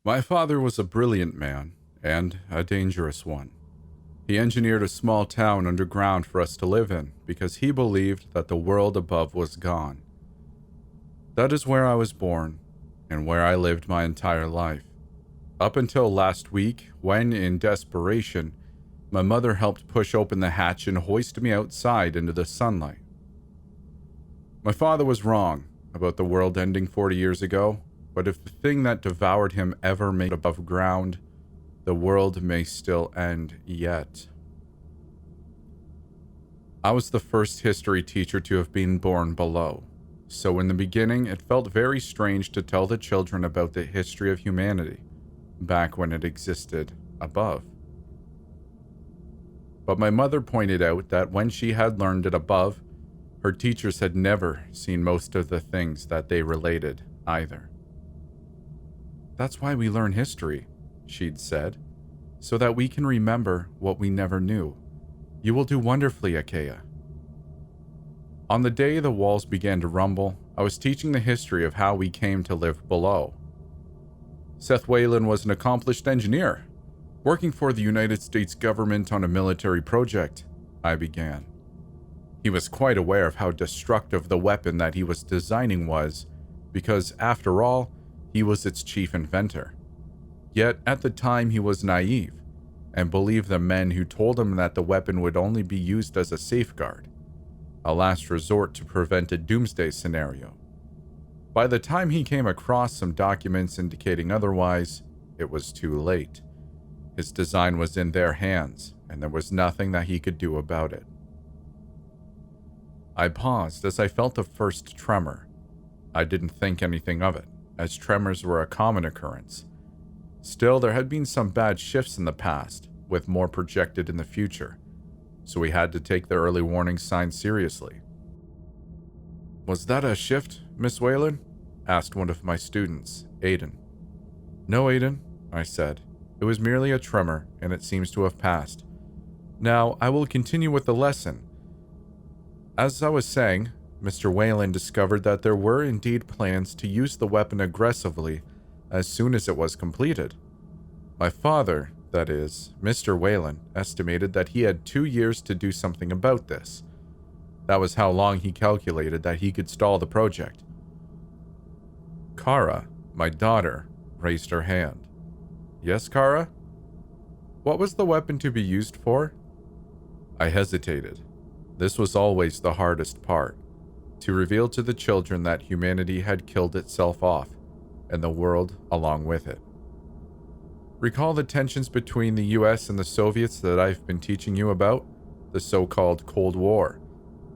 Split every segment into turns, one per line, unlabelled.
My father was a brilliant man, and a dangerous one. He engineered a small town underground for us to live in because he believed that the world above was gone. That is where I was born, and where I lived my entire life. Up until last week, when, in desperation, my mother helped push open the hatch and hoist me outside into the sunlight. My father was wrong about the world ending 40 years ago, but if the thing that devoured him ever made above ground, the world may still end yet. I was the first history teacher to have been born below, so in the beginning it felt very strange to tell the children about the history of humanity, back when it existed above. But my mother pointed out that when she had learned it above, her teachers had never seen most of the things that they related either. That's why we learn history, she'd said, so that we can remember what we never knew. You will do wonderfully, Achaia. On the day the walls began to rumble, I was teaching the history of how we came to live below. Seth Whalen was an accomplished engineer, working for the United States government on a military project, I began. He was quite aware of how destructive the weapon that he was designing was, because, after all, he was its chief inventor. Yet, at the time, he was naive, and believed the men who told him that the weapon would only be used as a safeguard, a last resort to prevent a doomsday scenario. By the time he came across some documents indicating otherwise, it was too late. His design was in their hands, and there was nothing that he could do about it. I paused as I felt a first tremor. I didn't think anything of it, as tremors were a common occurrence. Still, there had been some bad shifts in the past, with more projected in the future, so we had to take the early warning signs seriously. "Was that a shift, Miss Whalen?" asked one of my students, Aiden. "No, Aiden," I said. "It was merely a tremor, and it seems to have passed. Now, I will continue with the lesson. As I was saying, Mr. Whalen discovered that there were indeed plans to use the weapon aggressively as soon as it was completed. My father, that is, Mr. Whalen, estimated that he had 2 years to do something about this. That was how long he calculated that he could stall the project." Kara, my daughter, raised her hand. "Yes, Kara? What was the weapon to be used for?" I hesitated. This was always the hardest part, to reveal to the children that humanity had killed itself off, and the world along with it. Recall the tensions between the US and the Soviets that I've been teaching you about, the so-called Cold War,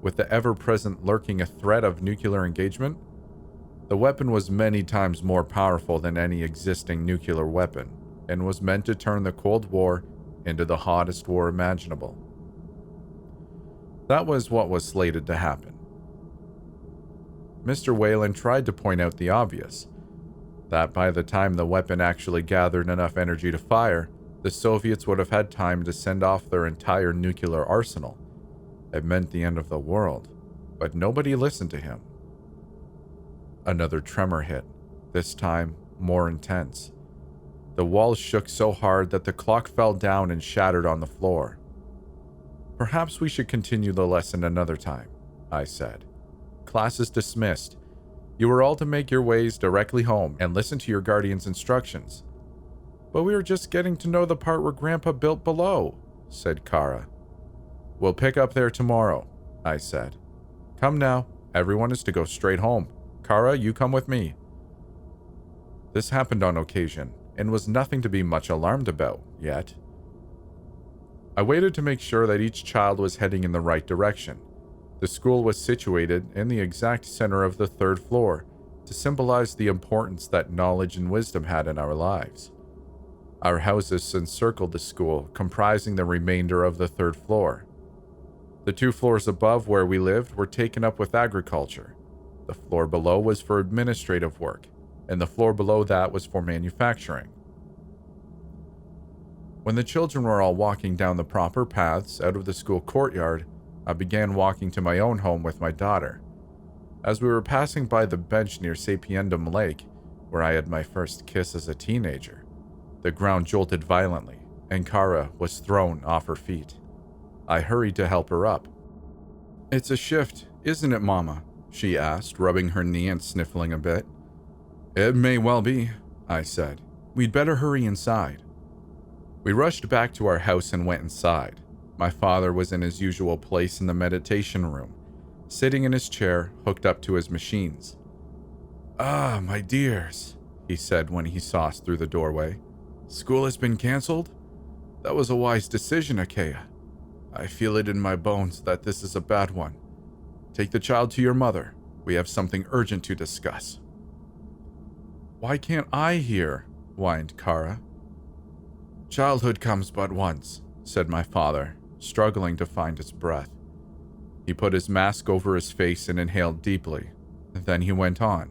with the ever-present lurking threat of nuclear engagement? The weapon was many times more powerful than any existing nuclear weapon, and was meant to turn the Cold War into the hottest war imaginable. That was what was slated to happen. Mr. Whalen tried to point out the obvious, that by the time the weapon actually gathered enough energy to fire, the Soviets would have had time to send off their entire nuclear arsenal. It meant the end of the world, but nobody listened to him. Another tremor hit, this time more intense. The walls shook so hard that the clock fell down and shattered on the floor. "Perhaps we should continue the lesson another time," I said. "Class is dismissed. You are all to make your ways directly home and listen to your guardian's instructions." "But we were just getting to know the part where Grandpa built below," said Kara. "We'll pick up there tomorrow," I said. "Come now, everyone is to go straight home. Kara, you come with me." This happened on occasion, and was nothing to be much alarmed about, yet. I waited to make sure that each child was heading in the right direction. The school was situated in the exact center of the 3rd floor, to symbolize the importance that knowledge and wisdom had in our lives. Our houses encircled the school, comprising the remainder of the 3rd floor. The 2 floors above where we lived were taken up with agriculture. The floor below was for administrative work, and the floor below that was for manufacturing. When the children were all walking down the proper paths out of the school courtyard, I began walking to my own home with my daughter. As we were passing by the bench near Sapiendum Lake, where I had my first kiss as a teenager. The ground jolted violently, and Kara was thrown off her feet. I hurried to help her up. "It's a shift, isn't it, Mama?" she asked, rubbing her knee and sniffling a bit. "It may well be," I said. "We'd better hurry inside." We rushed back to our house and went inside. My father was in his usual place in the meditation room, sitting in his chair, hooked up to his machines. "Ah, my dears," he said when he saw us through the doorway. "School has been cancelled? That was a wise decision, Achaia. I feel it in my bones that this is a bad one. Take the child to your mother. We have something urgent to discuss." "Why can't I hear?" whined Kara. "Childhood comes but once," said my father, struggling to find his breath. He put his mask over his face and inhaled deeply. Then he went on.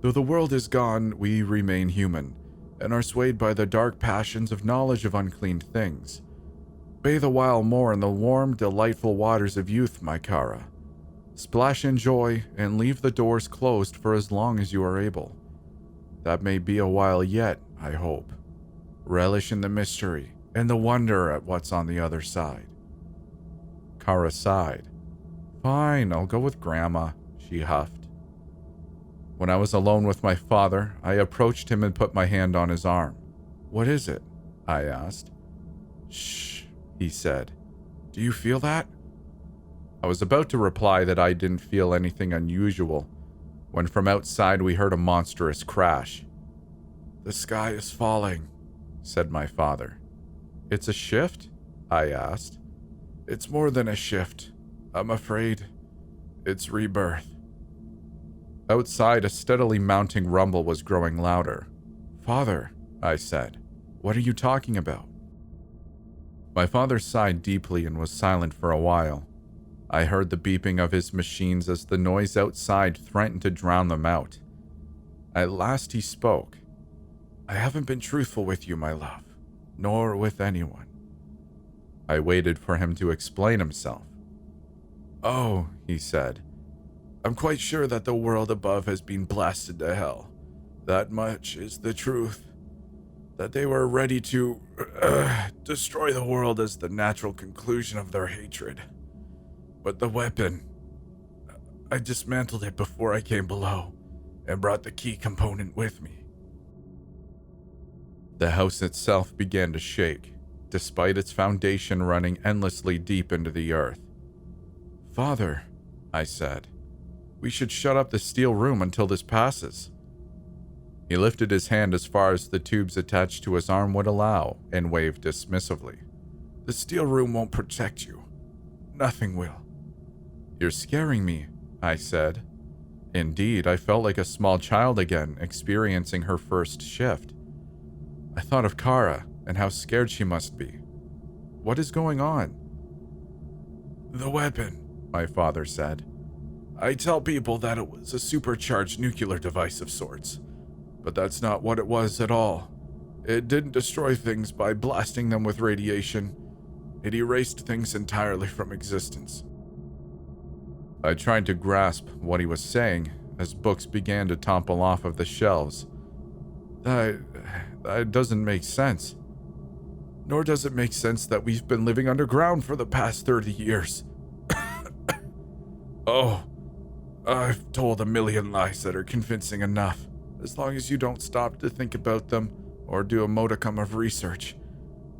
"Though the world is gone, we remain human, and are swayed by the dark passions of knowledge of unclean things. Bathe a while more in the warm, delightful waters of youth, my Kara. Splash in joy, and leave the doors closed for as long as you are able. That may be a while yet, I hope. Relish in the mystery, and the wonder at what's on the other side." Kara sighed. "Fine, I'll go with Grandma," she huffed. When I was alone with my father, I approached him and put my hand on his arm. "What is it?" I asked. "Shh," he said. "Do you feel that?" I was about to reply that I didn't feel anything unusual, when from outside we heard a monstrous crash. "The sky is falling," said my father. "It's a shift?" I asked. "It's more than a shift. I'm afraid it's rebirth." Outside, a steadily mounting rumble was growing louder. "Father," I said, "what are you talking about?" My father sighed deeply and was silent for a while. I heard the beeping of his machines as the noise outside threatened to drown them out. At last he spoke. "I haven't been truthful with you, my love, nor with anyone." I waited for him to explain himself. "Oh," he said, "I'm quite sure that the world above has been blasted to hell. That much is the truth. That they were ready to destroy the world as the natural conclusion of their hatred. But the weapon, I dismantled it before I came below and brought the key component with me." The house itself began to shake, despite its foundation running endlessly deep into the earth. "Father," I said, "we should shut up the steel room until this passes." He lifted his hand as far as the tubes attached to his arm would allow and waved dismissively. "The steel room won't protect you. Nothing will." "You're scaring me," I said. Indeed, I felt like a small child again, experiencing her first shift. I thought of Kara and how scared she must be. "What is going on?" "The weapon," my father said. "I tell people that it was a supercharged nuclear device of sorts, but that's not what it was at all. It didn't destroy things by blasting them with radiation. It erased things entirely from existence." I tried to grasp what he was saying as books began to topple off of the shelves. That doesn't make sense. Nor does it make sense that we've been living underground for the past 30 years. Oh, I've told a million lies that are convincing enough, as long as you don't stop to think about them or do a modicum of research.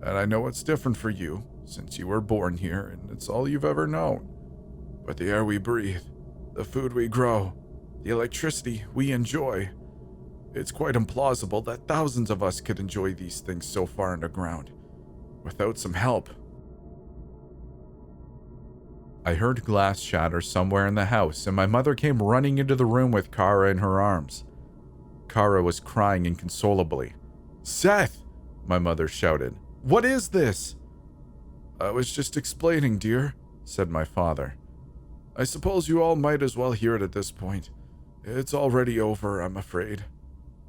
And I know it's different for you, since you were born here and it's all you've ever known. But the air we breathe, the food we grow, the electricity we enjoy, it's quite implausible that thousands of us could enjoy these things so far underground, without some help." I heard glass shatter somewhere in the house, and my mother came running into the room with Kara in her arms. Kara was crying inconsolably. "Seth!" my mother shouted. "What is this?" "I was just explaining, dear," said my father. "I suppose you all might as well hear it at this point. It's already over, I'm afraid.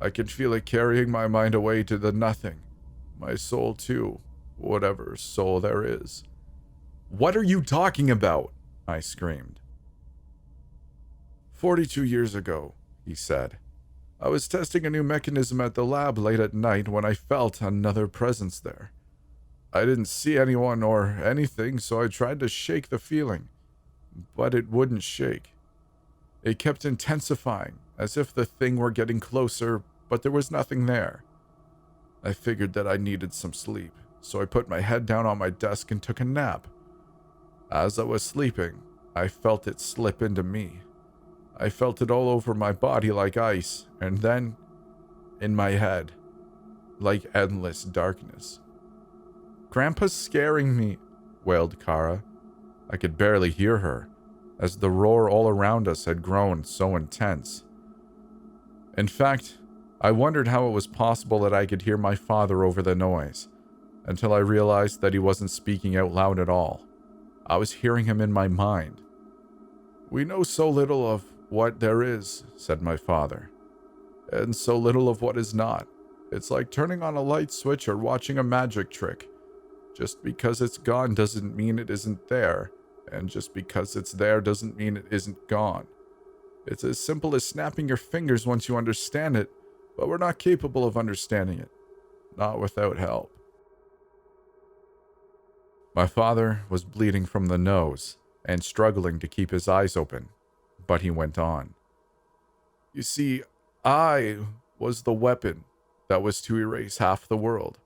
I can feel it carrying my mind away to the nothing. My soul, too, whatever soul there is." "What are you talking about?" I screamed. 42 years ago, he said, I was testing a new mechanism at the lab late at night when I felt another presence there. I didn't see anyone or anything, so I tried to shake the feeling, but it wouldn't shake. It kept intensifying, as if the thing were getting closer, but there was nothing there. I figured that I needed some sleep, so I put my head down on my desk and took a nap. As I was sleeping, I felt it slip into me. I felt it all over my body like ice, and then, in my head, like endless darkness. "Grandpa's scaring me," wailed Kara. I could barely hear her, as the roar all around us had grown so intense. In fact, I wondered how it was possible that I could hear my father over the noise, until I realized that he wasn't speaking out loud at all. I was hearing him in my mind. "We know so little of what there is," said my father, "and so little of what is not. It's like turning on a light switch or watching a magic trick. Just because it's gone doesn't mean it isn't there, and just because it's there doesn't mean it isn't gone. It's as simple as snapping your fingers once you understand it, but we're not capable of understanding it. Not without help." My father was bleeding from the nose and struggling to keep his eyes open, but he went on. "You see, I was the weapon that was to erase half the world.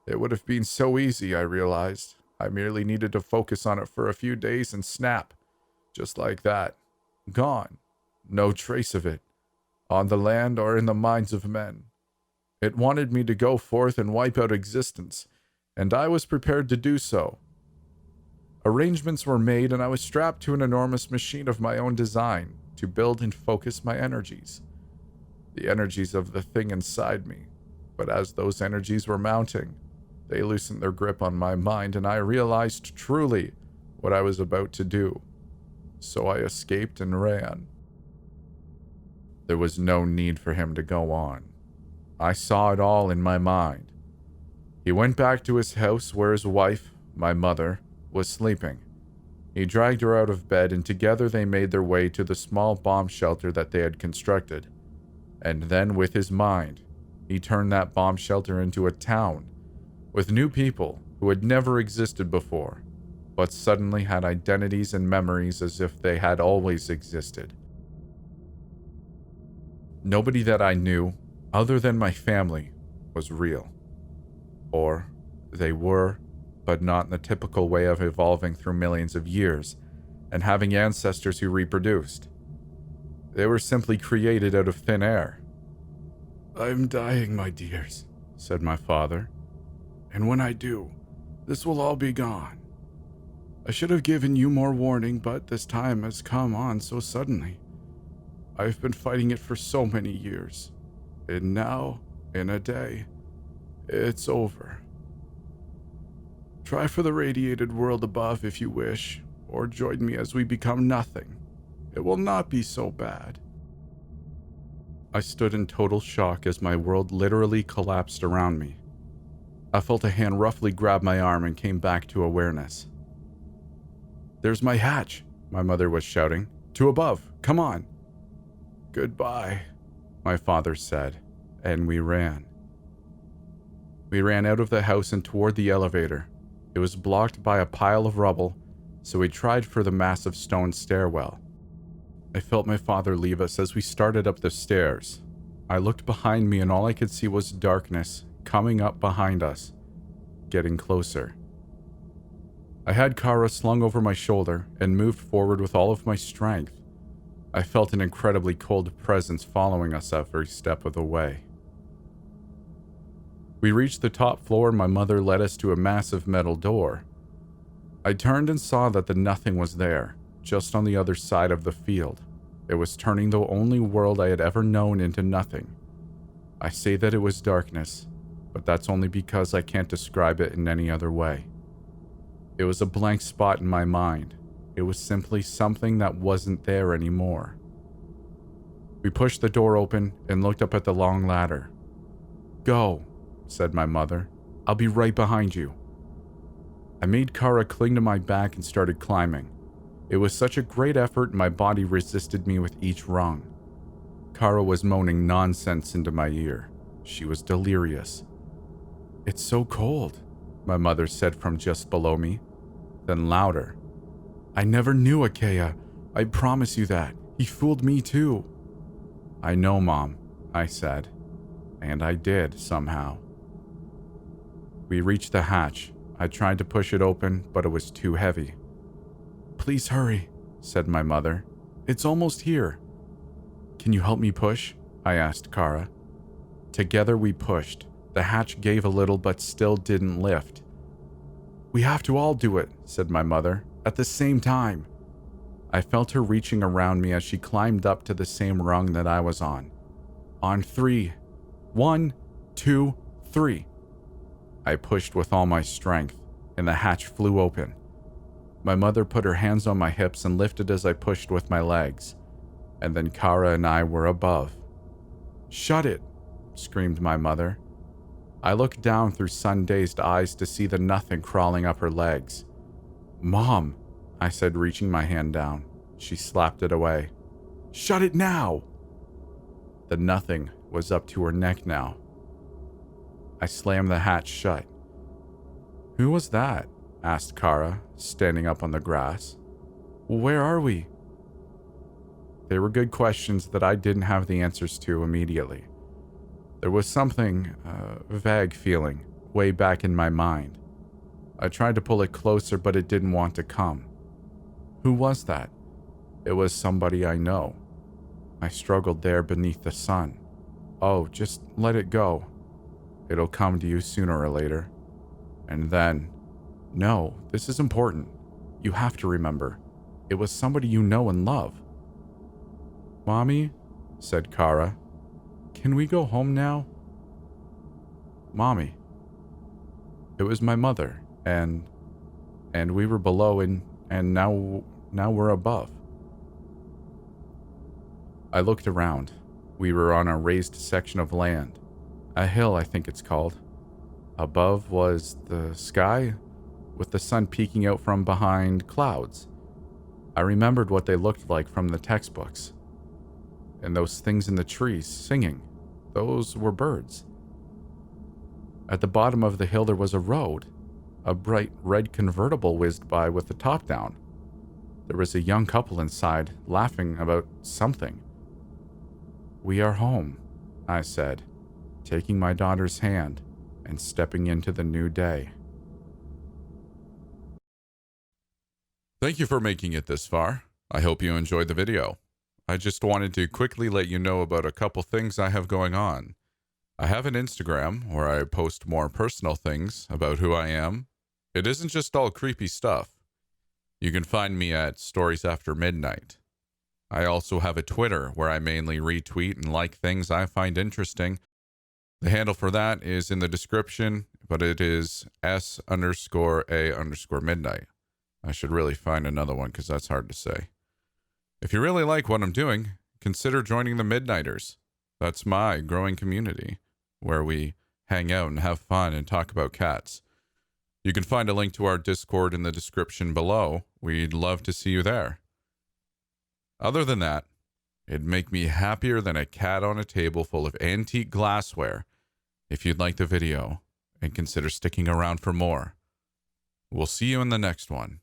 It would have been so easy, I realized. I merely needed to focus on it for a few days and snap. Just like that. Gone. No trace of it. On the land or in the minds of men. It wanted me to go forth and wipe out existence, and I was prepared to do so. Arrangements were made, and I was strapped to an enormous machine of my own design to build and focus my energies. The energies of the thing inside me. But as those energies were mounting, they loosened their grip on my mind, and I realized truly what I was about to do. So I escaped and ran." There was no need for him to go on. I saw it all in my mind. He went back to his house where his wife, my mother, was sleeping. He dragged her out of bed, and together they made their way to the small bomb shelter that they had constructed. And then, with his mind, he turned that bomb shelter into a town, with new people who had never existed before, but suddenly had identities and memories as if they had always existed. Nobody that I knew, other than my family, was real. Or they were, but not in the typical way of evolving through millions of years and having ancestors who reproduced. They were simply created out of thin air. "I'm dying, my dears," said my father. "And when I do, this will all be gone. I should have given you more warning, but this time has come on so suddenly. I've been fighting it for so many years, and now, in a day, it's over. Try for the radiated world above if you wish, or join me as we become nothing. It will not be so bad." I stood in total shock as my world literally collapsed around me. I felt a hand roughly grab my arm and came back to awareness. "There's my hatch," my mother was shouting. "To above, come on." "Goodbye," my father said, and we ran. We ran out of the house and toward the elevator. It was blocked by a pile of rubble, so we tried for the massive stone stairwell. I felt my father leave us as we started up the stairs. I looked behind me and all I could see was darkness coming up behind us, getting closer. I had Kara slung over my shoulder and moved forward with all of my strength. I felt an incredibly cold presence following us every step of the way. We reached the top floor and my mother led us to a massive metal door. I turned and saw that the nothing was there, just on the other side of the field. It was turning the only world I had ever known into nothing. I say that it was darkness, but that's only because I can't describe it in any other way. It was a blank spot in my mind. It was simply something that wasn't there anymore. We pushed the door open and looked up at the long ladder. "Go," said my mother. "I'll be right behind you." I made Kara cling to my back and started climbing. It was such a great effort, my body resisted me with each rung. Kara was moaning nonsense into my ear. She was delirious. "It's so cold," my mother said from just below me. Then louder, "I never knew Akeya. I promise you that. He fooled me too." "I know, Mom," I said. And I did, somehow. We reached the hatch. I tried to push it open, but it was too heavy. "Please hurry," said my mother. "It's almost here." "Can you help me push?" I asked Kara. Together we pushed. The hatch gave a little but still didn't lift. "We have to all do it," said my mother, "at the same time." I felt her reaching around me as she climbed up to the same rung that I was on. "On 3. 1, 2, 3. I pushed with all my strength, and the hatch flew open. My mother put her hands on my hips and lifted as I pushed with my legs, and then Kara and I were above. "Shut it!" screamed my mother. I looked down through sun-dazed eyes to see the nothing crawling up her legs. "Mom," I said, reaching my hand down. She slapped it away. "Shut it now!" The nothing was up to her neck now. I slammed the hatch shut. "Who was that?" asked Kara, standing up on the grass. "Where are we?" They were good questions that I didn't have the answers to immediately. There was something, vague feeling, way back in my mind. I tried to pull it closer, but it didn't want to come. Who was that? It was somebody I know. I struggled there beneath the sun. Oh, just let it go. It'll come to you sooner or later. And then, no, this is important. You have to remember. It was somebody you know and love. "Mommy," said Kara, "can we go home now?" "Mommy." It was my mother, and we were below and now we're above. I looked around. We were on a raised section of land. A hill, I think it's called. Above was the sky, with the sun peeking out from behind clouds. I remembered what they looked like from the textbooks. And those things in the trees singing, those were birds. At the bottom of the hill there was a road. A bright red convertible whizzed by with the top down. There was a young couple inside, laughing about something. "We are home," I said, taking my daughter's hand and stepping into the new day. Thank you for making it this far. I hope you enjoyed the video. I just wanted to quickly let you know about a couple things I have going on. I have an Instagram where I post more personal things about who I am. It isn't just all creepy stuff. You can find me at Stories After Midnight. I also have a Twitter where I mainly retweet and like things I find interesting. The handle for that is in the description, but it is S_A_midnight. I should really find another one because that's hard to say. If you really like what I'm doing, consider joining the Midnighters. That's my growing community, where we hang out and have fun and talk about cats. You can find a link to our Discord in the description below. We'd love to see you there. Other than that, it'd make me happier than a cat on a table full of antique glassware if you'd like the video and consider sticking around for more. We'll see you in the next one.